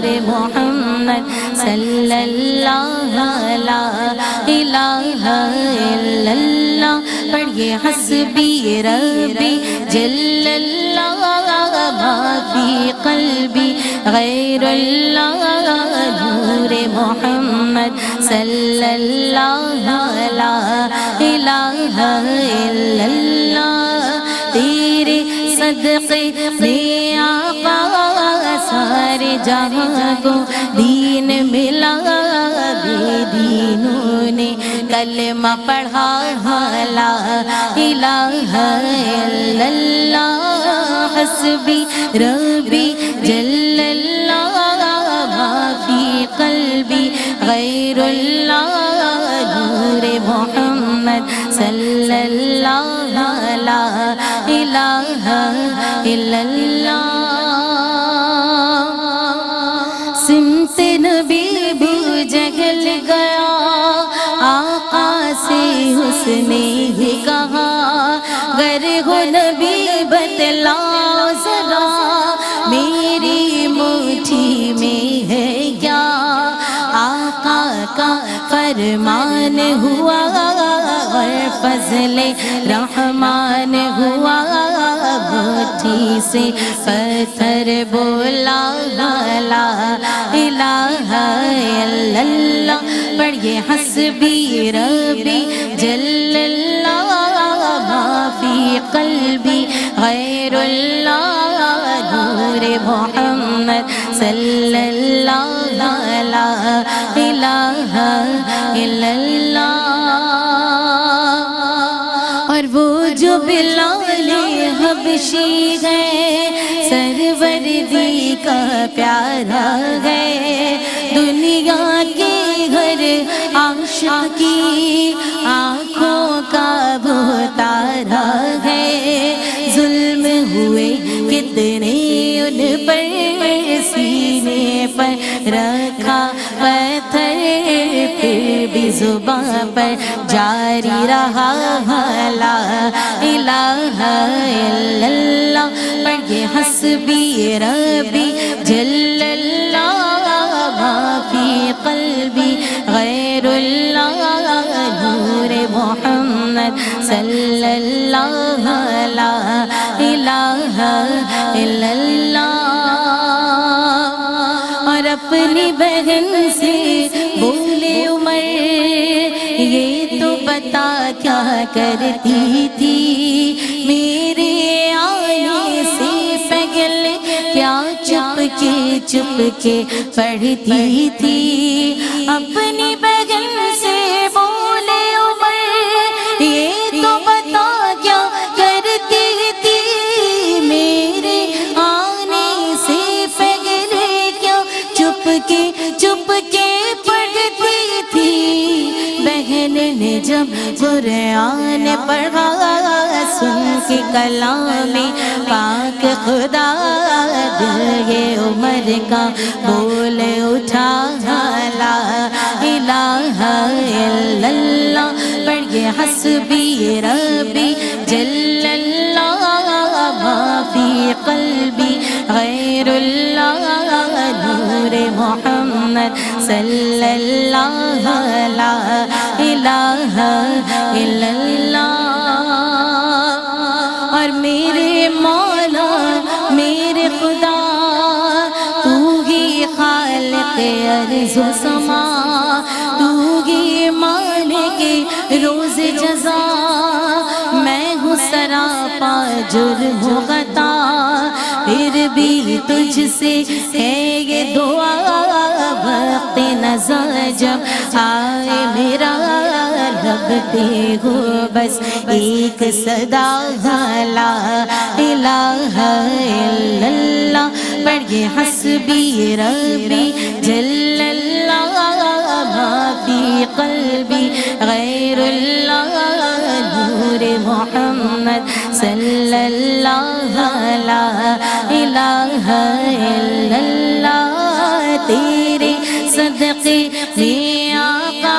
نور محمد صلی اللہ لا الہ الا اللہ. پڑھیے حسبی ربی جل اللہ ما فی قلبی غیر اللہ نور محمد صلی اللہ لا الہ الا اللہ. تیرے صدقے میں آقا سارے جہاں کو دین ملا. بے دینوں نے کلمہ پڑھا لا الہ الا اللہ. حسبی ربی جل اللہ ما فی قلبی غیر اللہ نور محمد صلی اللہ لا الہ الا اللہ. سمت نبی بو جگل گیا آقا سے حسن ہی کہا. گر ہو نبی بتلا ذرا میری مٹھی میں ہے کیا. آقا کا فرمان ہوا اور فضل رحمان ہوا. مٹھی سے پتھر بولا لا الہ الا اللہ. پڑھیے حسبی ربی جل اللہ ما فی قلبی غیر اللہ نور محمد صلی اللہ لا الہ الا اللہ. اور وہ جو بلال حبشی ہے سروردی کا پیارا ہے. دنیا کی ہر عاشق کی آنکھوں کا وہ تارا ہے. ظلم ہوئے کتنے ان پر سینے پر رکھا پتھر پھر بھی زباں پر جاری رہا لا الہ الا اللہ. پڑھیے حسبی ربی جل اللہ ما فی قلبی غیر اللہ نور محمد صلی اللہ لا الہ الا اللہ. اور اپنی بہن سے بولے عمر یہ تو بتا کیا کرتی تھی. میرے آنے سے پہلے کیا چپ کے پڑھتی تھی. اپنی بہن سے بولے عمر یہ تو بتا کیا کرتی تھی. میرے آنے سے پہلے کیا چپ کے پڑھتی تھی. بہن نے جب قرآن پڑھا سن کے کلام پاک خدا دل یہ عمر کا بول اٹھا لا الہ الا اللہ. پڑھیے حسبی ربی جل اللہ ما فی قلبی غیر اللہ نور محمد صلی اللہ لا الہ الا اللہ. اور میرے مولا میرے خدا تو ہی خالق ارض و سما. تو ہی مالک روز جزا. میں ہوں سراپا جرم و خطا پھر بھی تجھ سے ہے یہ دعا. وقت نزا جب آئے میرا لگتے ہو بس ایک صدا لا الہ الا اللہ. پڑھیے حسبی ربی جل اللہ ما فی قلبی غیر اللہ نور محمد صلی اللہ لا الہ الا اللہ. تیرے صدقے میں آقا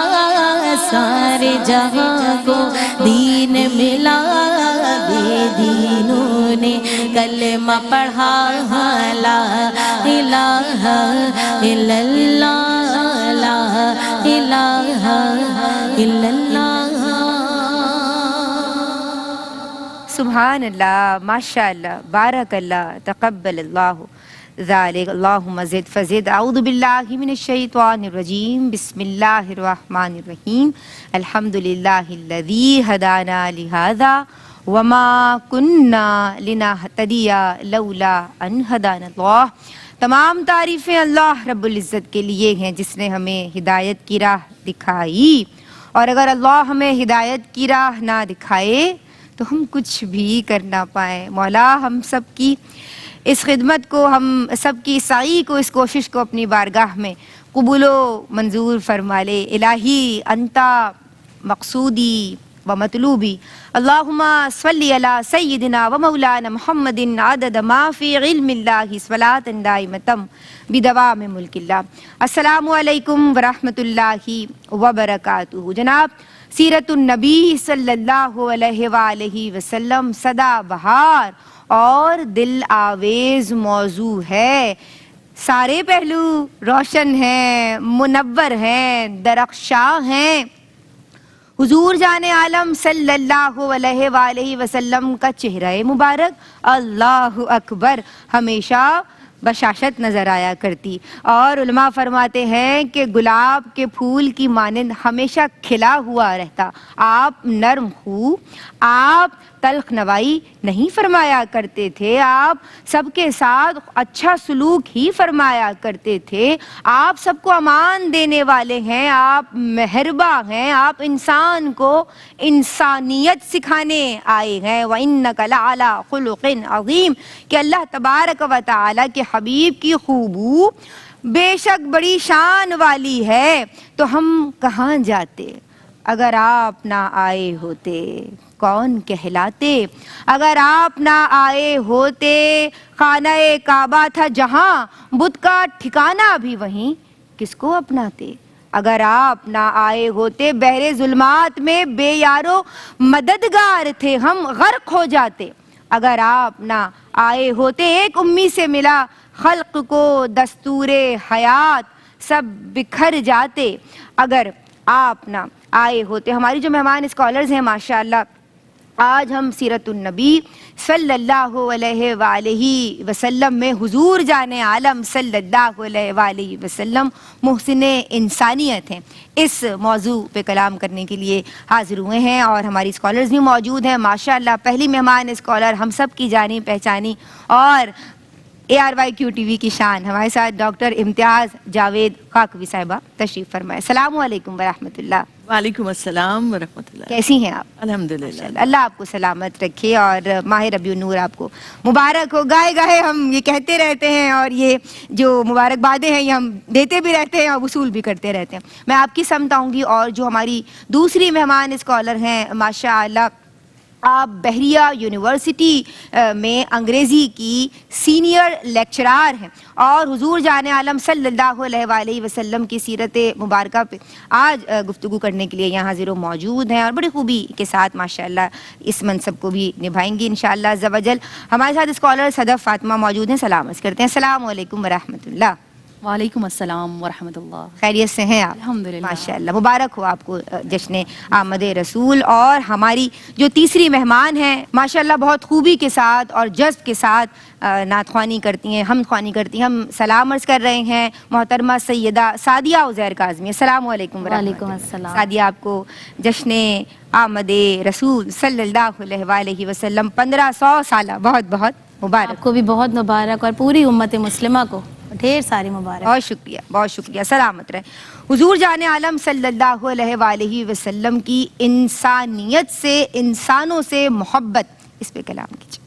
سارے جہاں کو دین ملا. بے مجاہدینوں نے کلمہ پڑھا لا الہ الا اللہ لا الہ الا اللہ. سبحان اللہ، ماشاء اللہ، بارک اللہ، تقبل اللہ ذالک. اللہم زد فزد. اعوذ باللہ من الشیطان الرجیم. بسم اللہ الرحمن الرحیم. الحمدللہ الذی ہدانا لہذا وما کننا لنہتدی لولا ان ہدانا اللہ. تمام تعریفیں اللہ رب العزت کے لیے ہیں جس نے ہمیں ہدایت کی راہ دکھائی، اور اگر اللہ ہمیں ہدایت کی راہ نہ دکھائے تو ہم کچھ بھی کر نہ پائیں. مولا ہم سب کی اس خدمت کو، ہم سب کی سعی کو، اس کوشش کو اپنی بارگاہ میں قبول و منظور فرما لے. الہی انتا مقصودی و مطلوبی. اللہم صلی علی سیدنا و مولانا محمد عدد ما فی علم اللہ صلاۃ دائمۃ بدوام ملک اللہ. السلام علیکم ورحمۃ اللہ وبرکاتہ. جناب، سیرت النبی صلی اللہ علیہ وآلہ وسلم سدا بہار اور دل آویز موضوع ہے. سارے پہلو روشن ہیں، منور ہیں، درخشاں ہیں. حضور جان عالم صلی اللہ علیہ وآلہ وسلم کا چہرہ مبارک اللہ اکبر ہمیشہ بشاشت نظر آیا کرتی، اور علماء فرماتے ہیں کہ گلاب کے پھول کی مانند ہمیشہ کھلا ہوا رہتا. آپ نرم خو، آپ تلخ نوائی نہیں فرمایا کرتے تھے، آپ سب کے ساتھ اچھا سلوک ہی فرمایا کرتے تھے. آپ سب کو امان دینے والے ہیں، آپ مہرباں ہیں، آپ انسان کو انسانیت سکھانے آئے ہیں. وَإِنَّكَ لَعَلَىٰ خُلُقٍ عَظِيمٍ کہ اللہ تبارک و تعالیٰ کے حبیب کی خوبو بے شک بڑی شان والی ہے. تو ہم کہاں جاتے اگر آپ نہ آئے ہوتے؟ کون کہلاتے اگر آپ نہ آئے ہوتے؟ خانہ کعبہ تھا جہاں، بت کا ٹھکانہ بھی وہیں، کس کو اپناتے اگر آپ نہ آئے ہوتے؟ بحر ظلمات میں بے یارو مددگار تھے ہم، غرق ہو جاتے اگر آپ نہ آئے ہوتے. ایک امی سے ملا خلق کو دستور حیات، سب بکھر جاتے اگر آپ نہ آئے ہوتے. ہماری جو مہمان اسکالرز ہیں ماشاءاللہ، آج ہم سیرت النبی صلی اللہ علیہ وآلہ وسلم میں حضور جان عالم صلی اللہ علیہ وآلہ وسلم محسن انسانیت ہیں، اس موضوع پہ کلام کرنے کے لیے حاضر ہوئے ہیں، اور ہماری اسکالرز بھی موجود ہیں ماشاءاللہ. پہلی مہمان اسکالر ہم سب کی جانی پہچانی اور ARYQ TV کی شان، ہمارے ساتھ ڈاکٹر امتیاز جاوید خاکوی صاحبہ تشریف فرمائے. السلام علیکم ورحمۃ اللہ. وعلیکم السلام ورحمۃ اللہ. کیسی ہیں آپ؟ الحمدللہ. اللہ آپ کو سلامت رکھے اور ماہ ربیع النور آپ کو مبارک ہو. گائے گاہے ہم یہ کہتے رہتے ہیں اور یہ جو مبارکبادیں ہیں یہ ہم دیتے بھی رہتے ہیں اور وصول بھی کرتے رہتے ہیں. میں آپ کی سمت آؤں گی، اور جو ہماری دوسری مہمان اسکالر ہیں ماشاء اللہ، آپ بحریہ یونیورسٹی میں انگریزی کی سینئر لیکچرار ہیں، اور حضور جان عالم صلی اللہ علیہ وآلہ وسلم کی سیرت مبارکہ پہ آج گفتگو کرنے کے لیے یہاں حاضر و موجود ہیں، اور بڑی خوبی کے ساتھ ماشاءاللہ اس منصب کو بھی نبھائیں گی انشاءاللہ عز و جل. ہمارے ساتھ اسکالر صدف فاطمہ موجود ہیں، سلام عرض کرتے ہیں. السلام علیکم ورحمۃ اللہ. وعلیکم السلام ورحمۃ اللہ. خیریت سے ہیں آپ؟ الحمدللہ. ماشاءاللہ، مبارک ہو آپ کو جشن آمد رسول. اور ہماری جو تیسری مہمان ہیں ماشاءاللہ بہت خوبی کے ساتھ اور جذب کے ساتھ نعت خوانی کرتی ہیں، حمد خوانی کرتی ہیں. ہم سلام عرض کر رہے ہیں محترمہ سیدہ سعدیہ عزیر کاظمی. السلام علیکم ورحمۃ اللہ. وعلیکم السلام. سعدیہ، آپ کو جشن آمد رسول صلی اللہ علیہ وآلہ وسلم 1500 سالہ بہت بہت مبارک. آپ کو بھی بہت مبارک، اور پوری امت مسلمہ کو ڈھیر ساری مبارک. بہت شکریہ، بہت شکریہ. سلامت رہے. حضور جان عالم صلی اللہ علیہ وآلہ وسلم کی انسانیت سے، انسانوں سے محبت، اس پہ کلام کیجیے.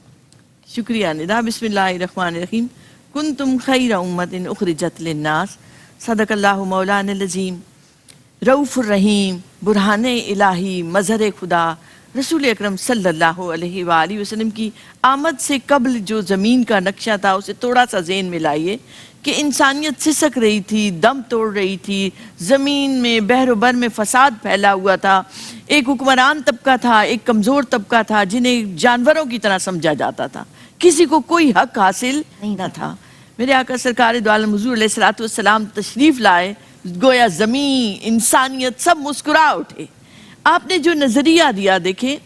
شکریہ ندا. بسم اللہ الرحمن الرحیم. کنتم خیر امت اخرجت للناس. صدق اللہ مولانا العظیم. رؤوف الرحیم، برہان الہی، مظہر خدا، رسول اکرم صلی اللہ علیہ وآلہ وسلم کی آمد سے قبل جو زمین کا نقشہ تھا اسے تھوڑا سا ذہن میں لائیے کہ انسانیت سسک رہی تھی، دم توڑ رہی تھی، زمین میں بحر و بر میں فساد پھیلا ہوا تھا، ایک حکمران طبقہ تھا، ایک کمزور طبقہ تھا جنہیں جانوروں کی طرح سمجھا جاتا تھا، کسی کو کوئی حق حاصل نہ تھا۔ میرے آقا سرکار دو عالم حضور علیہ الصلوۃ والسلام تشریف لائے، گویا زمین انسانیت سب مسکرا اٹھے۔ آپ نے جو نظریہ دیا دیکھیں،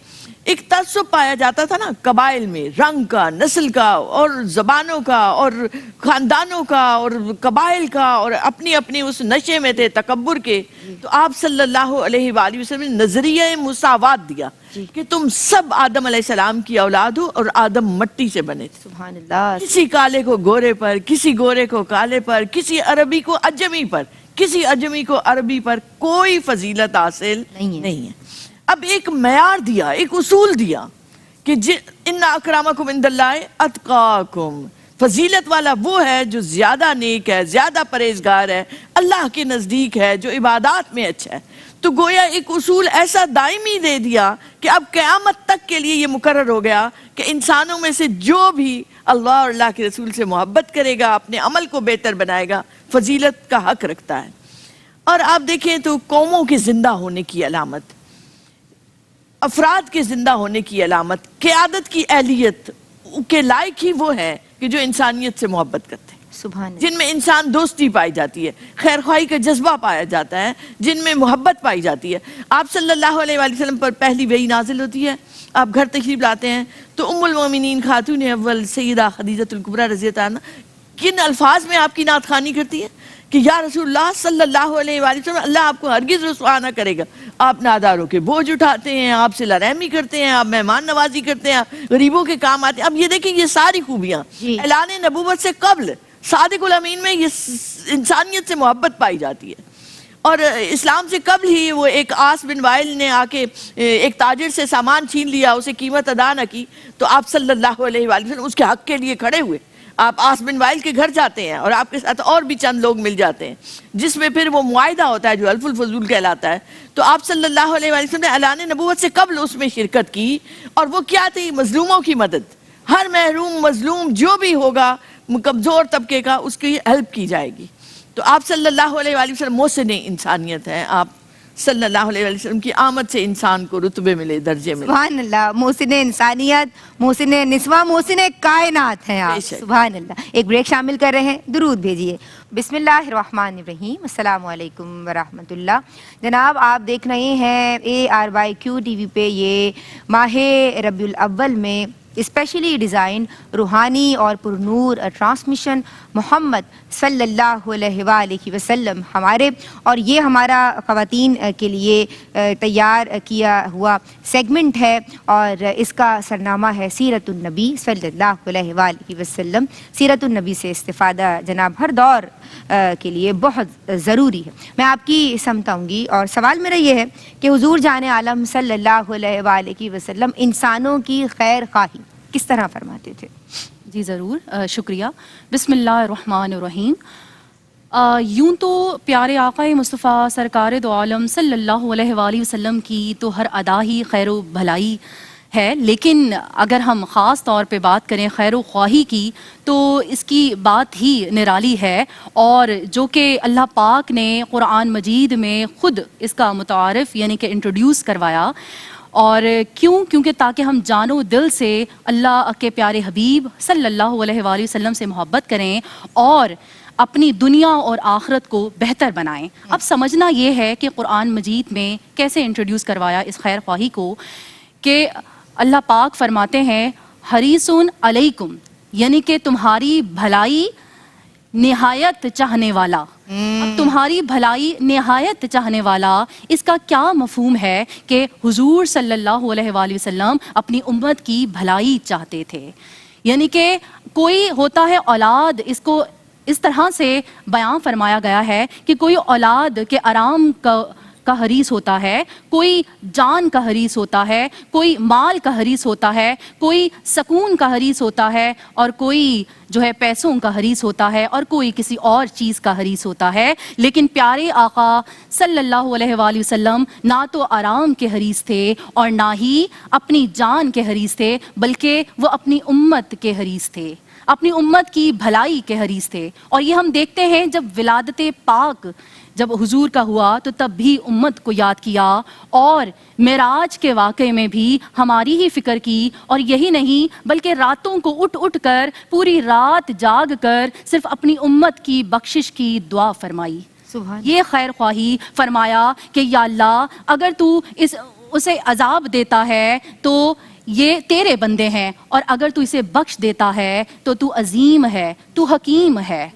ایک تعصب پایا جاتا تھا نا قبائل میں، رنگ کا، نسل کا اور زبانوں کا اور خاندانوں کا اور قبائل کا، اور اپنی اپنی اس نشے میں تھے تکبر کے۔ تو آپ صلی اللہ علیہ وآلہ وسلم نے نظریہ مساوات دیا کہ تم سب آدم علیہ السلام کی اولاد ہو اور آدم مٹی سے بنے تھے۔ سبحان اللہ۔ کسی کالے کو گورے پر، کسی گورے کو کالے پر، کسی عربی کو اجمی پر، کسی اجمی کو عربی پر کوئی فضیلت حاصل نہیں ہے۔ اب ایک معیار دیا، ایک اصول دیا کہ ان اکرامکم عند اللہ اتقاکم، فضیلت والا وہ ہے جو زیادہ نیک ہے، زیادہ پرہیزگار ہے، اللہ کے نزدیک ہے، جو عبادات میں اچھا ہے۔ تو گویا ایک اصول ایسا دائمی دے دیا کہ اب قیامت تک کے لیے یہ مقرر ہو گیا کہ انسانوں میں سے جو بھی اللہ اور اللہ کے رسول سے محبت کرے گا، اپنے عمل کو بہتر بنائے گا، فضیلت کا حق رکھتا ہے۔ اور آپ دیکھیں تو قوموں کے زندہ ہونے کی علامت، افراد کے زندہ ہونے کی علامت، قیادت کی اہلیت کے لائق ہی وہ ہے کہ جو انسانیت سے محبت کرتے ہیں، سبحان اللہ۔ جن میں انسان دوستی پائی جاتی ہے، خیر خواہی کا جذبہ پایا جاتا ہے، جن میں محبت پائی جاتی ہے۔ آپ صلی اللہ علیہ وآلہ وسلم پر پہلی وحی نازل ہوتی ہے، آپ گھر تشریف لاتے ہیں تو ام المومنین خاتون اول سیدہ خدیجہ الکبریٰ رضی اللہ عنہا کن الفاظ میں آپ کی نعت خوانی کرتی ہے کہ یا رسول اللہ صلی اللہ علیہ وآلہ وسلم، اللہ آپ کو ہرگز رسوا نہ کرے گا، آپ ناداروں کے بوجھ اٹھاتے ہیں، آپ صلہ رحمی کرتے ہیں، آپ مہمان نوازی کرتے ہیں، غریبوں کے کام آتے ہیں۔ اب یہ دیکھیں یہ ساری خوبیاں اعلان نبوت سے قبل صادق الامین میں یہ انسانیت سے محبت پائی جاتی ہے۔ اور اسلام سے قبل ہی وہ ایک عاص بن وائل نے آ کے ایک تاجر سے سامان چھین لیا، اسے قیمت ادا نہ کی، تو آپ صلی اللہ علیہ وآلہ وسلم اس کے حق کے لیے کھڑے ہوئے۔ آپ عاص بن وائل کے گھر جاتے ہیں اور آپ کے ساتھ اور بھی چند لوگ مل جاتے ہیں، جس میں پھر وہ معاہدہ ہوتا ہے جو حلف الفضول کہلاتا ہے۔ تو آپ صلی اللہ علیہ وآلہ وسلم نے اعلان نبوت سے قبل اس میں شرکت کی، اور وہ کیا تھی؟ مظلوموں کی مدد۔ ہر محروم مظلوم جو بھی ہوگا کمزور طبقے کا، اس کی ہیلپ کی جائے گی۔ تو آپ صلی اللہ علیہ وآلہ وسلم محسن انسانیت ہیں۔ آپ صلی اللہ علیہ وآلہ وسلم کی آمد سے انسان کو رتبے ملے، درجے ملے۔ سبحان اللہ، محسن انسانیت، محسن نسواں، محسن کائنات ہیں آپ۔ سبحان اللہ۔ ایک بریک شامل کر رہے ہیں، درود بھیجیے۔ بسم اللہ الرحمن الرحیم، السلام علیکم ورحمۃ اللہ۔ جناب آپ دیکھ رہے ہیں ARYQ TV پہ یہ ماہ ربیع الاول میں اسپیشلی ڈیزائن روحانی اور پرنور ٹرانسمیشن محمد صلی اللہ علیہ وآلہ وسلم ہمارے، اور یہ ہمارا خواتین کے لیے تیار کیا ہوا سیگمنٹ ہے، اور اس کا سرنامہ ہے سیرت النبی صلی اللہ علیہ وآلہ وسلم۔ سیرت النبی سے استفادہ جناب ہر دور کے لیے بہت ضروری ہے۔ میں آپ کی سمت آؤں گی، اور سوال میرا یہ ہے کہ حضور جان عالم صلی اللہ علیہ وآلہ وسلم انسانوں کی خیر خواہی کس طرح فرماتے تھے؟ جی ضرور، شکریہ۔ بسم اللہ الرحمن الرحیم۔ یوں تو پیارے آقا مصطفیٰ سرکار دو عالم صلی اللہ علیہ وآلہ وسلم کی تو ہر ادا ہی خیر و بھلائی ہے، لیکن اگر ہم خاص طور پہ بات کریں خیر و خواہی کی تو اس کی بات ہی نرالی ہے، اور جو کہ اللہ پاک نے قرآن مجید میں خود اس کا متعارف یعنی کہ انٹروڈیوس کروایا۔ اور کیونکہ تاکہ ہم جان و دل سے اللہ کے پیارے حبیب صلی اللہ علیہ وآلہ وسلم سے محبت کریں اور اپنی دنیا اور آخرت کو بہتر بنائیں۔ اب سمجھنا یہ ہے کہ قرآن مجید میں کیسے انٹروڈیوس کروایا اس خیر خواہی کو، کہ اللہ پاک فرماتے ہیں حریصٌ علیکم، یعنی کہ تمہاری بھلائی نہایت چاہنے والا۔ اب تمہاری بھلائی نہایت چاہنے والا، اس کا کیا مفہوم ہے کہ حضور صلی اللہ علیہ وآلہ وسلم اپنی امت کی بھلائی چاہتے تھے۔ یعنی کہ کوئی ہوتا ہے اولاد، اس کو اس طرح سے بیان فرمایا گیا ہے کہ کوئی اولاد کے آرام کا کا حریص ہوتا ہے، کوئی جان کا حریص ہوتا ہے، کوئی مال کا حریص ہوتا ہے، کوئی سکون کا حریص ہوتا ہے، اور کوئی جو ہے پیسوں کا حریص ہوتا ہے، اور کوئی کسی اور چیز کا حریص ہوتا ہے. لیکن پیارے آقا صلی اللہ علیہ وآلہ وسلم نہ تو آرام کے حریص تھے اور نہ ہی اپنی جان کے حریص تھے، بلکہ وہ اپنی امت کے حریص تھے، اپنی امت کی بھلائی کے حریص تھے. اور یہ ہم دیکھتے ہیں جب ولادت پاک جب حضور کا ہوا تو تب بھی امت کو یاد کیا، اور معراج کے واقعے میں بھی ہماری ہی فکر کی، اور یہی نہیں بلکہ راتوں کو اٹھ اٹھ کر پوری رات جاگ کر صرف اپنی امت کی بخشش کی دعا فرمائی. سبحان یہ خیر خواہی فرمایا کہ یا اللہ اگر تو اسے عذاب دیتا ہے تو یہ تیرے بندے ہیں، اور اگر تو اسے بخش دیتا ہے تو تو عظیم ہے، تو حکیم ہے.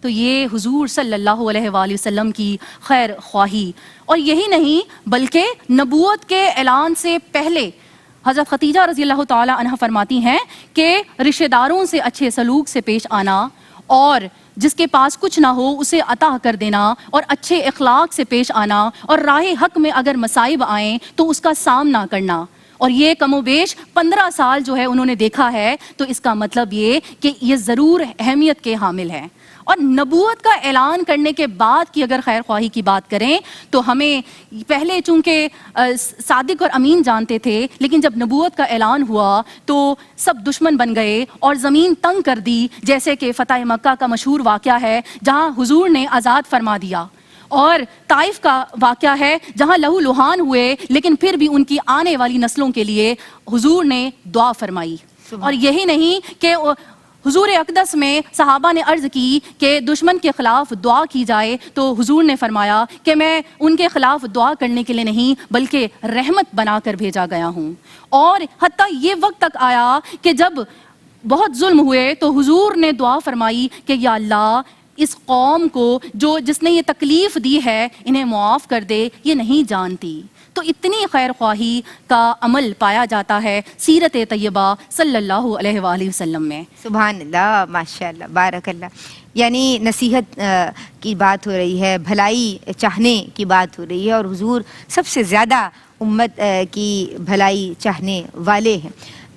تو یہ حضور صلی اللہ علیہ وآلہ وسلم کی خیر خواہی. اور یہی نہیں بلکہ نبوت کے اعلان سے پہلے حضرت خدیجہ رضی اللہ تعالی عنہ فرماتی ہیں کہ رشتہ داروں سے اچھے سلوک سے پیش آنا، اور جس کے پاس کچھ نہ ہو اسے عطا کر دینا، اور اچھے اخلاق سے پیش آنا، اور راہ حق میں اگر مصائب آئیں تو اس کا سامنا کرنا. اور یہ کم و بیش 15 سال جو ہے انہوں نے دیکھا ہے. تو اس کا مطلب یہ کہ یہ ضرور اہمیت کے حامل ہیں. اور نبوت کا اعلان کرنے کے بعد کی اگر خیر خواہی کی بات کریں تو ہمیں پہلے چونکہ صادق اور امین جانتے تھے، لیکن جب نبوت کا اعلان ہوا تو سب دشمن بن گئے اور زمین تنگ کر دی، جیسے کہ فتح مکہ کا مشہور واقعہ ہے جہاں حضور نے آزاد فرما دیا، اور طائف کا واقعہ ہے جہاں لہو لہان ہوئے، لیکن پھر بھی ان کی آنے والی نسلوں کے لیے حضور نے دعا فرمائی. اور یہی نہیں کہ حضور اقدس میں صحابہ نے عرض کی کہ دشمن کے خلاف دعا کی جائے، تو حضور نے فرمایا کہ میں ان کے خلاف دعا کرنے کے لیے نہیں بلکہ رحمت بنا کر بھیجا گیا ہوں. اور حتیٰ یہ وقت تک آیا کہ جب بہت ظلم ہوئے تو حضور نے دعا فرمائی کہ یا اللہ اس قوم کو جس نے یہ تکلیف دی ہے انہیں معاف کر دے، یہ نہیں جانتی. تو اتنی خیر خواہی کا عمل پایا جاتا ہے سیرت طیبہ صلی اللہ علیہ وآلہ وسلم میں. سبحان اللہ، ماشاء اللہ، بارک اللہ. یعنی نصیحت کی بات ہو رہی ہے، بھلائی چاہنے کی بات ہو رہی ہے، اور حضور سب سے زیادہ امت کی بھلائی چاہنے والے ہیں.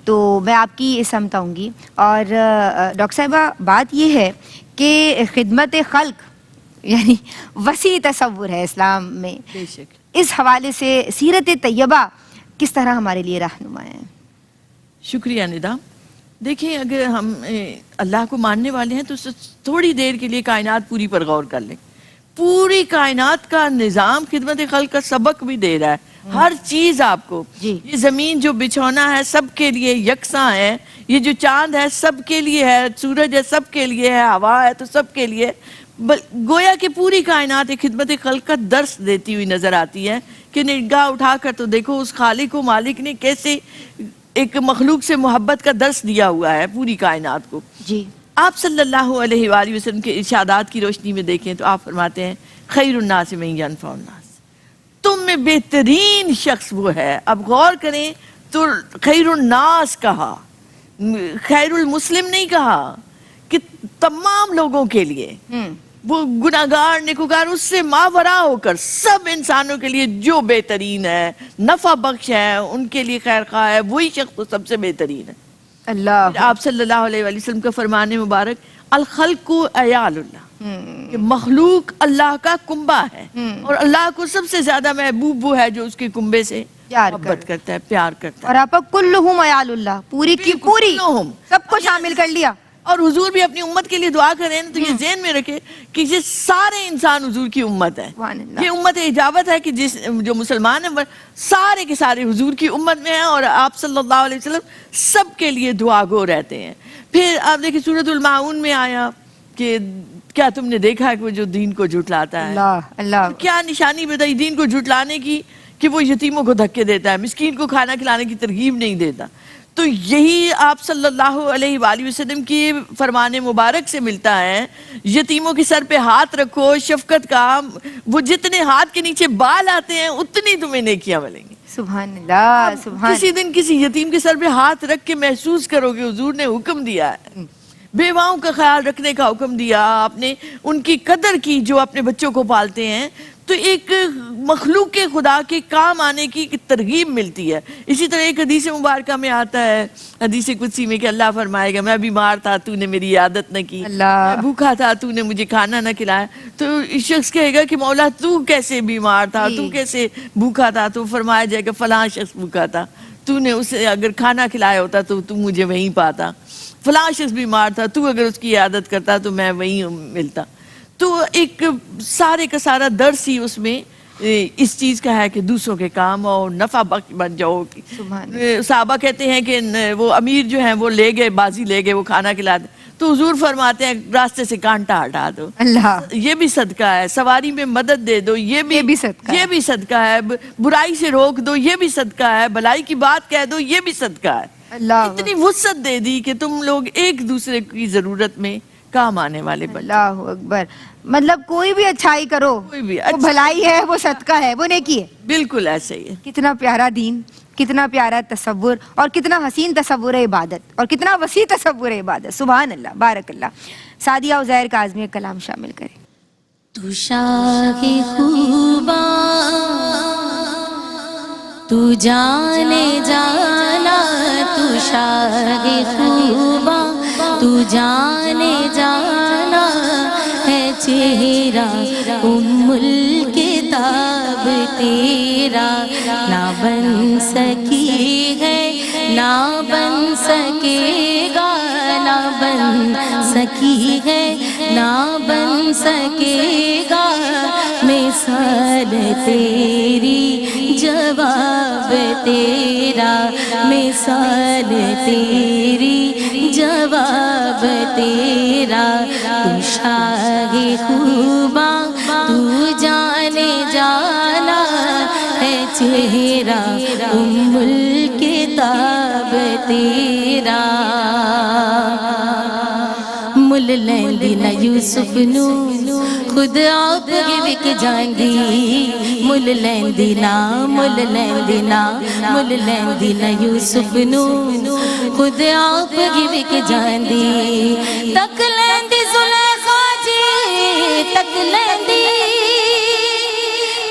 تو میں آپ کی سمت آؤں گی. اور ڈاکٹر صاحبہ بات یہ ہے کہ خدمت خلق یعنی وسیع تصور ہے اسلام میں. بے شک. اس حوالے سے سیرت طیبہ کس طرح ہمارے لیے رہنما ہے؟ شکریہ ندا. دیکھیں اگر ہم اللہ کو ماننے والے ہیں تو تھوڑی دیر کے لیے کائنات پوری پر غور کر لیں. پوری کائنات کا نظام خدمت خلق کا سبق بھی دے رہا ہے. ہر چیز آپ کو، یہ زمین جو بچھونا ہے سب کے لیے یکساں ہے، یہ جو چاند ہے سب کے لیے ہے، سورج ہے سب کے لیے ہے، ہوا ہے تو سب کے لیے. گویا کہ پوری کائنات ایک خدمت خلق کا درس دیتی ہوئی نظر آتی ہے کہ نگاہ اٹھا کر تو دیکھو اس خالق و مالک نے کیسے ایک مخلوق سے محبت کا درس دیا ہوا ہے پوری کائنات کو. جی آپ صلی اللہ علیہ وآلہ وسلم کے ارشادات کی روشنی میں دیکھیں تو آپ فرماتے ہیں خیر الناس من ینفع الناس، تم میں بہترین شخص وہ ہے. اب غور کریں تو خیر الناس کہا، خیر المسلم نہیں کہا، کہ تمام لوگوں کے لیے، وہ گناہگار نیکوکار اس سے ماورا ہو کر سب انسانوں کے لیے جو بہترین ہے، نفع بخش ہے، ان کے لیے خیر خواہ ہے، وہی شخص تو سب سے بہترین ہے. اللہ. آپ صلی اللہ علیہ وآلہ وسلم کا فرمان مبارک الخلق عیال اللہ، کہ مخلوق اللہ کا کنبہ ہے، اور اللہ کو سب سے زیادہ محبوب وہ ہے جو اس کے کنبے سے محبت کرتا ہے، پیار کرتا ہے. اور آپ کلہم عیال اللہ، پوری کی پوری سب کو شامل کر لیا. اور حضور بھی اپنی امت کے لیے دعا کریں تو یہ ذہن میں رکھے کہ یہ سارے انسان حضور کی امت ہے. یہ امت اجابت ہے کہ جو مسلمان ہیں سارے کے سارے حضور کی امت میں ہیں، اور آپ صلی اللہ علیہ وسلم سب کے لیے دعا گو رہتے ہیں. پھر آپ دیکھیں سورۃ الماعون میں آیا کہ کیا تم نے دیکھا کہ وہ جو دین کو جھٹلاتا ہے، اللہ اللہ، کیا نشانی بتائی دین کو جھٹلانے کی، کہ وہ یتیموں کو دھکے دیتا ہے، مسکین کو کھانا کھلانے کی ترغیب نہیں دیتا. تو یہی آپ صلی اللہ علیہ وآلہ وسلم کی فرمان مبارک سے ملتا ہے. یتیموں کے سر پہ ہاتھ رکھو، شفقت کا، وہ جتنے ہاتھ کے نیچے بال آتے ہیں اتنی تمہیں نیکیاں ملیں گی. سبحان اللہ، سبحان. کسی دن کسی یتیم کے سر پہ ہاتھ رکھ کے محسوس کرو کہ حضور نے حکم دیا ہے، بیواؤں کا خیال رکھنے کا حکم دیا، آپ نے ان کی قدر کی جو اپنے بچوں کو پالتے ہیں. تو ایک مخلوق خدا کے کام آنے کی ایک ترغیب ملتی ہے. اسی طرح ایک حدیث مبارکہ میں آتا ہے، حدیث قدسی میں، کہ اللہ فرمائے گا میں بیمار تھا تو نے میری عادت نہ کی، میں بھوکا تھا تو نے مجھے کھانا نہ کھلایا. تو شخص کہے گا کہ مولا تو کیسے بیمار تھا، تو کیسے بھوکا تھا؟ تو فرمایا جائے گا فلاں شخص بھوکا تھا، تو نے اسے اگر کھانا کھلایا ہوتا تو مجھے وہیں پاتا. فلاں شخص بیمار تھا، تو اگر اس کی عادت کرتا تو میں وہیں ملتا. تو ایک سارے کا سارا درس ہی اس میں اس چیز کا ہے کہ دوسروں کے کام اور نفع بخش بن جاؤ. صحابہ کہتے ہیں کہ وہ امیر جو ہیں وہ لے گئے، بازی لے گئے، وہ کھانا کھلا دے، تو حضور فرماتے ہیں راستے سے کانٹا ہٹا دو، یہ بھی صدقہ ہے. سواری میں مدد دے دو، یہ بھی صدقہ ہے. برائی سے روک دو، یہ بھی صدقہ ہے. بھلائی کی بات کہہ دو، یہ بھی صدقہ ہے. اتنی وسعت دے دی کہ تم لوگ ایک دوسرے کی ضرورت میں کام آنے والے بن. اللہ اکبر. مطلب کوئی بھی اچھائی کرو، کوئی بھی وہ بھلائی ہے، وہ صدقہ ہے، وہ نیکی ہے. بالکل ایسے ہی ہے. کتنا پیارا دین، کتنا پیارا تصور، اور کتنا حسین تصور ہے عبادت، اور کتنا وسیع تصور ہے عبادت. سبحان اللہ، بارک اللہ. سعدیہ عزیر کاظمی کلام شامل کریں. تو شاہ خوبا تو جانے جانا، تو شاہ خوبا تو جانے جانا ہے چہرہ ام الکتاب تیرا. نہ بن سکی ہے، نہ بن سکے گا، نہ بن سکی ہے، نہ بن سکے گا. مثال تیری جواب تیرا، مثال تیری جواب تیرا. تو شاہ خوبا تو جانے جانا ہے چہرہ ام الکتاب تیرا. مل لیندی نہ یوسف نو خود آپ کے وک جاندی، مل لیندی نہ، مل لیندی نہ، مل لیندی نہ یوسف نو خود آپ کے وک جاندی. تک لیندی زلیخا جی، تک لیندی،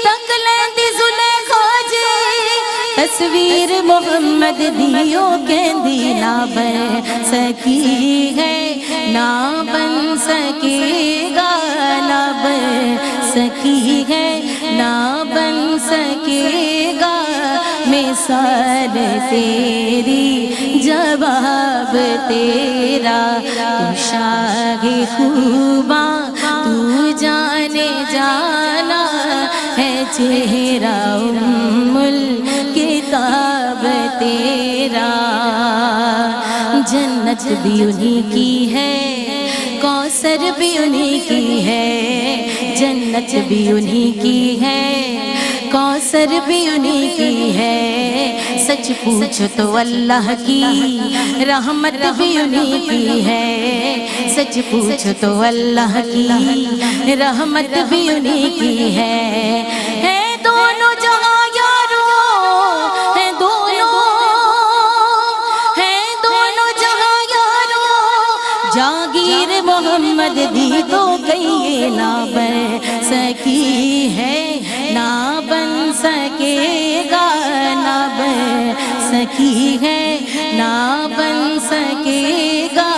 تک لیندی زلیخا جی تصویر محمد دیو کہندی. نہ بن سکی ہے، نہ بن سکے گا، نہ بن سکی ہے، نہ بن سکے گا. مثال تیری جواب تیرا. تو شاہ خوبا تو جانے جانا ہے چہرہ ام الکتاب تیرا. جنت بھی انہیں کی ہے، کوثر بھی انہیں کی ہے. جنت بھی انہیں کی ہے، کوثر بھی انہیں کی ہے. سچ پوچھو تو اللہ کی رحمت بھی انہیں کی ہے. سچ پوچھو تو اللہ کی رحمت بھی انہیں کی ہے. دونوں جہاں یارو ہے، دونوں ہے، دونوں جہاں یارو جاگیر محمد دی تو کہیں نہ بن سکی ہے، نہ بن سکے گا، نہ بن سکی ہے، نہ بن سکے گا.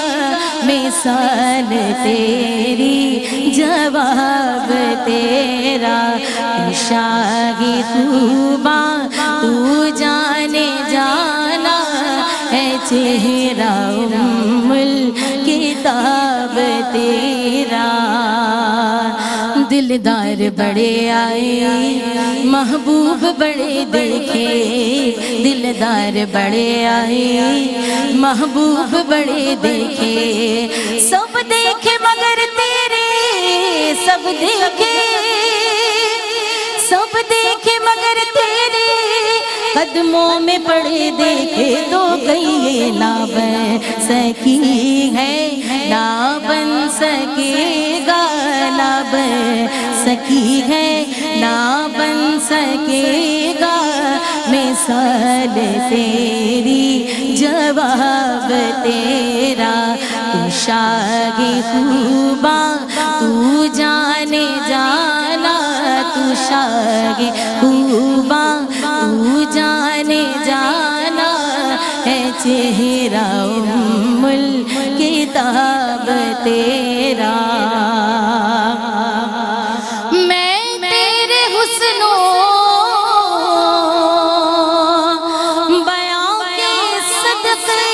مثال تیری جواب تیرا. شاہ خوبا تو جانے جانا ہے چہرہ ام الکتاب تیرا. دلدار بڑے آئے، محبوب بڑے دیکھے. دلدار بڑے آئے، محبوب بڑے دیکھے. سب دیکھے مگر تیرے، سب دیکھے، سب دیکھے مگر تیرے قدموں میں پڑے دیکھے. تو کہیں نہ بن سکی ہے، نہ بن سکے گا، نہ بن سکی ہے، نہ بن سکے گا. مثال تیری جواب تیرا. تو شاہ خوبا تو جانے جانا، تو شاہ خوباں تو جانے جانا ہے چہرہ ام الکتاب تیرا میں تیرے حسن و بیاں کے صدقے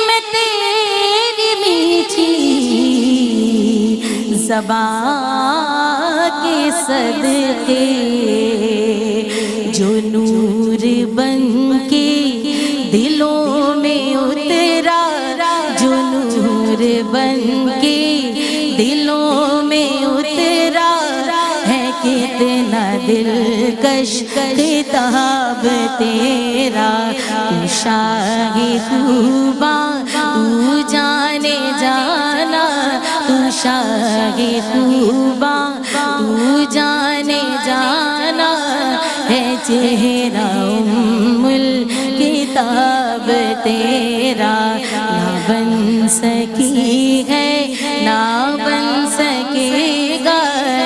میں تیری میٹھی زبان کے صدقے جو نور بن کے دلوں میں اترا جو نور بن کے دلوں میں اترا ہے کتنا دلکش خطاب تیرا تو شاہ خوباں تو جانے جانا تو شاہ خوباں تو جانے جانا ہے چہرہ ام الکتاب تیرا نہ بن سکی ہے نہ بن سکے گا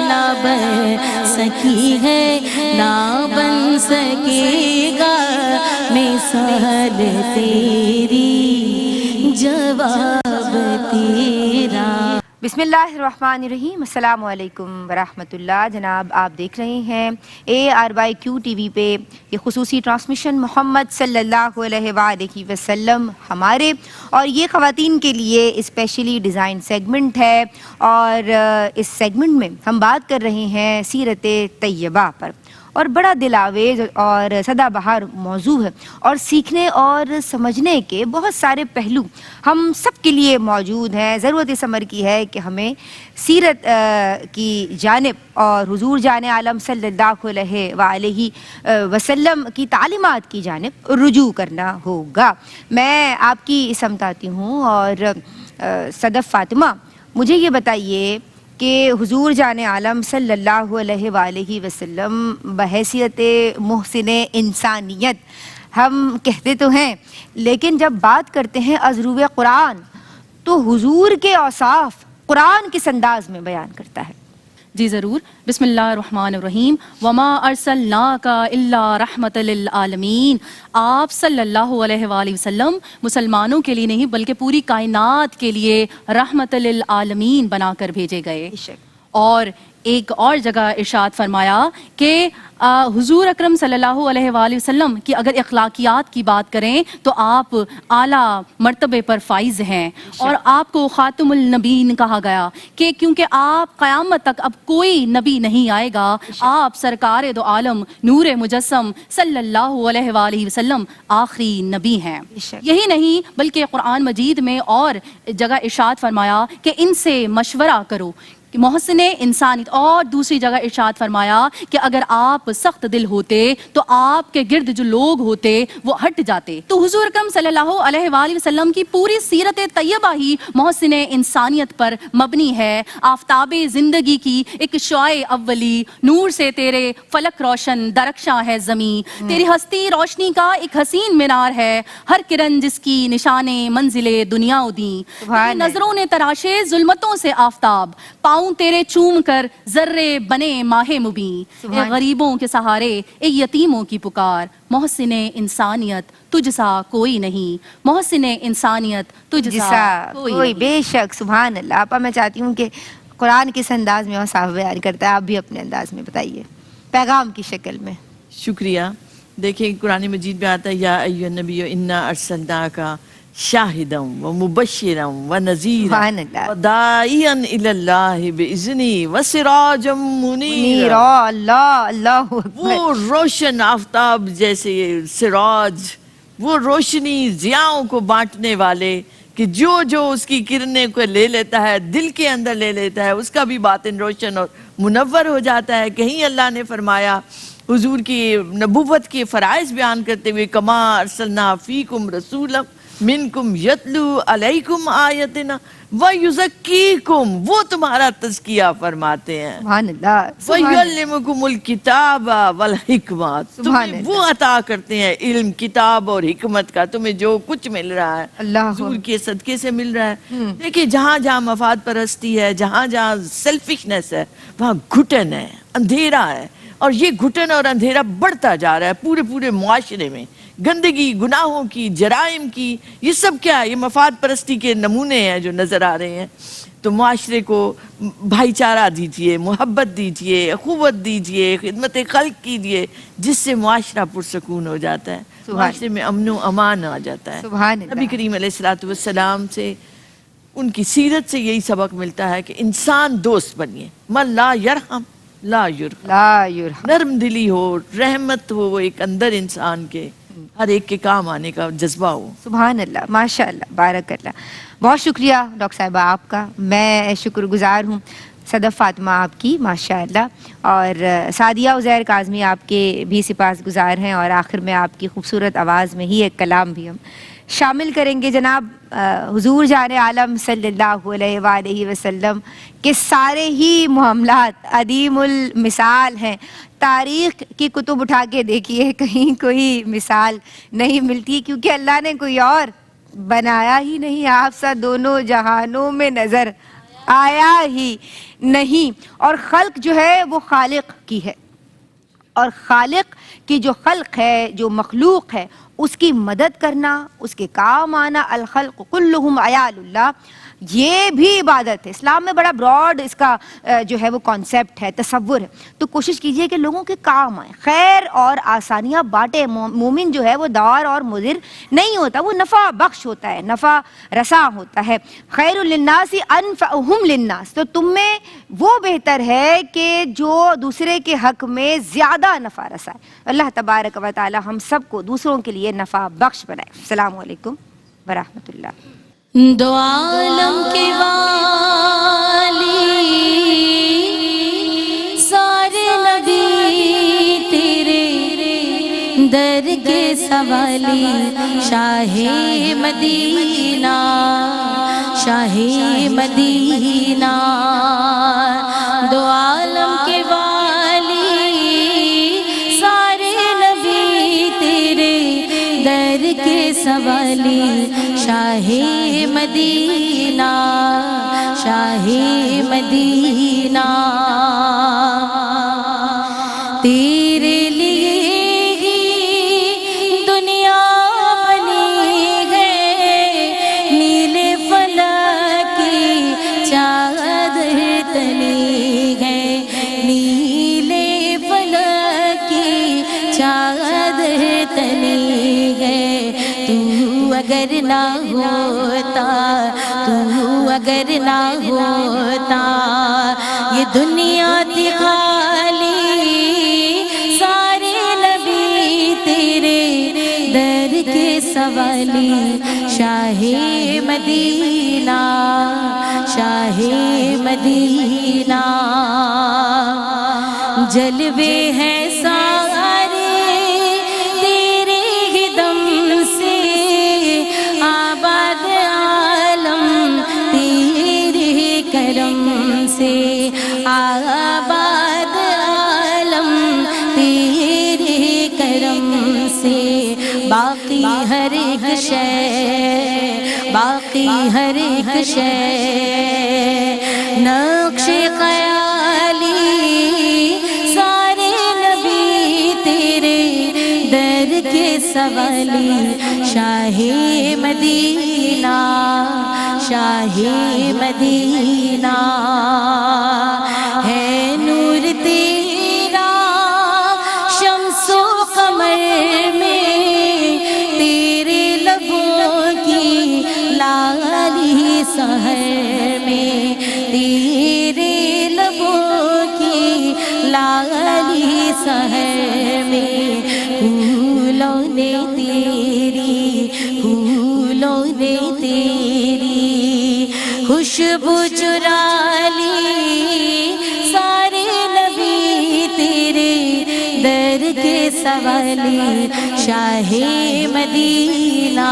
نہ بن سکی ہے نہ بن سکے گا مثال تیری جواب تیرا بسم اللہ الرحمن الرحیم۔ السلام علیکم ورحمۃ اللہ۔ جناب آپ دیکھ رہے ہیں ARYQ ٹی وی پہ یہ خصوصی ٹرانسمیشن محمد صلی اللہ علیہ وآلہ وسلم ہمارے اور یہ خواتین کے لیے اسپیشلی ڈیزائن سیگمنٹ ہے، اور اس سیگمنٹ میں ہم بات کر رہے ہیں سیرت طیبہ پر، اور بڑا دل آویز اور سدا بہار موضوع ہے، اور سیکھنے اور سمجھنے کے بہت سارے پہلو ہم سب کے لیے موجود ہیں۔ ضرورت اس امر کی ہے کہ ہمیں سیرت کی جانب اور حضور جان عالم صلی اللہ علیہ وآلہ وسلم کی تعلیمات کی جانب رجوع کرنا ہوگا۔ میں آپ کی سمت آتی ہوں، اور صدف فاطمہ مجھے یہ بتائیے کہ حضور جان عالم صلی اللہ علیہ وآلہ وسلم بحیثیت محسن انسانیت ہم کہتے تو ہیں، لیکن جب بات کرتے ہیں از روئے قرآن تو حضور کے اوصاف قرآن کس انداز میں بیان کرتا ہے؟ جی ضرور۔ بسم اللہ الرحمن الرحیم۔ وما ارسلناک الا رحمۃ للعالمین۔ آپ صلی اللہ علیہ وآلہ وسلم مسلمانوں کے لیے نہیں بلکہ پوری کائنات کے لیے رحمۃ للعالمین بنا کر بھیجے گئے۔ اور ایک اور جگہ ارشاد فرمایا کہ حضور اکرم صلی اللہ علیہ وآلہ وسلم کی اگر اخلاقیات کی بات کریں تو آپ اعلیٰ مرتبے پر فائز ہیں، اور آپ کو خاتم النبیین کہا گیا کہ کیونکہ آپ قیامت تک اب کوئی نبی نہیں آئے گا، آپ سرکار دو عالم نور مجسم صلی اللہ علیہ وآلہ وسلم آخری نبی ہیں۔ یہی نہیں بلکہ قرآن مجید میں اور جگہ ارشاد فرمایا کہ ان سے مشورہ کرو محسن انسانیت، اور دوسری جگہ ارشاد فرمایا کہ اگر آپ سخت دل ہوتے تو آپ کے گرد جو لوگ ہوتے وہ ہٹ جاتے۔ تو حضور اکرم صلی اللہ علیہ وآلہ وسلم کی پوری سیرت طیبہ ہی محسن انسانیت پر مبنی ہے۔ آفتاب زندگی کی ایک شعاع اولی، نور سے تیرے فلک روشن درخشاں ہے زمین، تیری ہستی روشنی کا ایک حسین مینار ہے، ہر کرن جس کی نشان منزل دنیا دیں، نظروں نے تراشے ظلمتوں سے آفتاب، پاؤں تیرے چوم کر ذرے بنے ماہ مبین، اے غریبوں کے سہارے اے یتیموں کی پکار، محسن انسانیت تجھ سا کوئی نہیں، محسن انسانیت تجھ سا کوئی بے شک۔ سبحان اللہ۔ آپا میں چاہتی ہوں کہ قرآن کس انداز میں صاف بیان کرتا ہے، آپ بھی اپنے انداز میں بتائیے پیغام کی شکل میں۔ شکریہ۔ دیکھیں قرآن مجید میں آتا ہے یا ایھا النبی انا ارسلناک شاہدا ومبشرا ونذیرا وداعیا الی اللہ باذنہ وسراجا منیرا۔ اللہ اللہ وہ روشن آفتاب جیسے سراج، وہ روشنی ضیاؤں کو بانٹنے والے کہ جو جو اس کی کرنیں کو لے لیتا ہے، دل کے اندر لے لیتا ہے، اس کا بھی باطن روشن اور منور ہو جاتا ہے۔ کہیں اللہ نے فرمایا حضور کی نبوت کے فرائض بیان کرتے ہوئے کما ارسلنا فیکم رسولا منکم یتلو علیکم آیتنا وَيُزَكِّيكُمْ، وہ تمہارا تزکیہ فرماتے ہیں. سبحان اللہ، سبحان اللہ، وَيُعَلِّمُكُمُ الْكِتَابَ وَالْحِكْمَةَ، سبحان تمہیں اللہ. وہ عطا کرتے ہیں علم، کتاب اور حکمت کا. تمہیں جو کچھ مل رہا ہے اللہ حضور کے صدقے سے مل رہا ہے. دیکھیں جہاں جہاں مفاد پرستی ہے، جہاں جہاں سیلفشنس ہے، وہاں گھٹن ہے، اندھیرا ہے. اور یہ گھٹن اور اندھیرا بڑھتا جا رہا ہے پورے معاشرے میں. گندگی، گناہوں کی، جرائم کی، یہ سب کیا ہے؟ یہ مفاد پرستی کے نمونے ہیں جو نظر آ رہے ہیں. تو معاشرے کو بھائی چارہ دیجئے، محبت دیجئے، اخوت دیجئے، خدمت خلق کیجئے، جس سے معاشرہ پرسکون ہو جاتا ہے، معاشرے میں امن و امان آ جاتا ہے. سبحان اللہ. نبی کریم علیہ الصلوۃ والسلام سے، ان کی سیرت سے یہی سبق ملتا ہے کہ انسان دوست بنیے. من لا یرحم لا یرحم، لا یرحم. نرم دلی ہو، رحمت ہو وہ ایک اندر انسان کے، ہر ایک کے کام آنے کا جذبہ ہو. سبحان اللہ، ماشاء اللہ، بارک اللہ. بہت شکریہ ڈاکٹر صاحبہ آپ کا. میں شکر گزار ہوں صدف فاطمہ آپ کی، ماشاء اللہ، اور سعدیہ عزیر کاظمی آپ کے بھی سپاس گزار ہیں. اور آخر میں آپ کی خوبصورت آواز میں ہی ایک کلام بھی ہم شامل کریں گے. جناب حضور جان عالم صلی اللہ علیہ وآلہ وسلم کے سارے ہی معاملات عدیم المثال ہیں. تاریخ کی کتب اٹھا کے دیکھیے، کہیں کوئی مثال نہیں ملتی، کیونکہ اللہ نے کوئی اور بنایا ہی نہیں. آپ سا دونوں جہانوں میں نظر آیا ہی نہیں. اور خلق جو ہے وہ خالق کی ہے، اور خالق کی جو خلق ہے، جو مخلوق ہے، اس کی مدد کرنا، اس کے کام آنا. الخلق کلہم عیال اللہ، یہ بھی عبادت ہے. اسلام میں بڑا براڈ اس کا جو ہے وہ کانسیپٹ ہے، تصور ہے. تو کوشش کیجئے کہ لوگوں کے کام آئیں، خیر اور آسانیاں بانٹے. مومن جو ہے وہ دار اور مضر نہیں ہوتا، وہ نفع بخش ہوتا ہے، نفع رساں ہوتا ہے. خیر للناس انفعہم للناس، تو تم میں وہ بہتر ہے کہ جو دوسرے کے حق میں زیادہ نفع رسائے. اللہ تبارک و تعالی ہم سب کو دوسروں کے لیے نفع بخش بنائے. السلام علیکم ورحمۃ اللہ. دو عالم کے والی سارے نبی تیرے در کے سوالی، شاہ مدینہ شاہ مدینہ. دو عالم کے والی سارے نبی تیرے در کے سوالی، شاہ مدینہ شاہ مدینہ. تیرے لیے ہی دنیا بنی ہے، نیلے فلک کی چادر تنی ہے، نیلے فلک کی چادر تنی ہے. تو اگر نہ ہوتا، تو اگر نہ ہوتا، یہ دنیا تھی خالی، سارے نبی تیرے در کے سوالی، شاہ مدینہ شاہ مدینہ. جلوے ہیں سارے تیرے ہی دم سے، آباد عالم تیرے کرم سے، آباد عالم تیرے کرم سے. باقی ہر ایک شے، باقی ہر ایک شے، نقش خیالی سارے نبی تیرے در کے سوالی، شاہ مدینہ شاہ مدینہ. ہے نور تیرا شمس و قمر میں، تیرے لبوں کی لالی سحر میں، تیرے لبوں کی لالی سحر میں. پھولوں نے تیری، پھولوں نے تیری خوشبو چرا لی، سارے نبی تیرے در کے سوالی شاہ مدینہ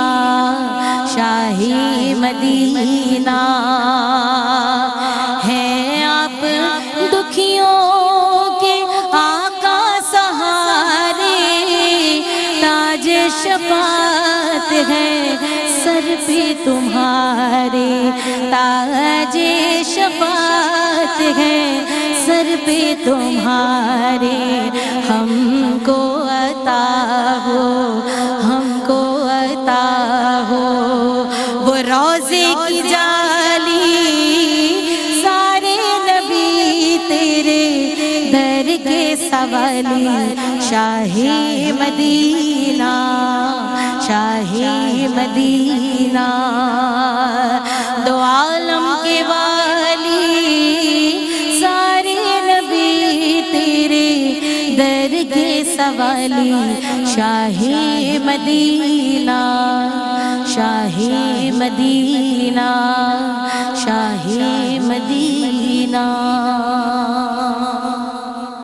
شاہ مدینہ ہیں آپ دکھیوں کے آقا سہارے تاج شفاعت ہے سر پہ تمہارے تاج شفاعت ہے سر پہ تمہارے ہم کو عطا ہو ہم کو عطا ہو وہ روضے کی جالی سارے نبی تیرے در کے سوالی شاہ مدینہ شاہ مدینہ دو عالم کے والی سارے نبی تیرے در کے سوالی شاہ مدینہ شاہ مدینہ شاہ مدینہ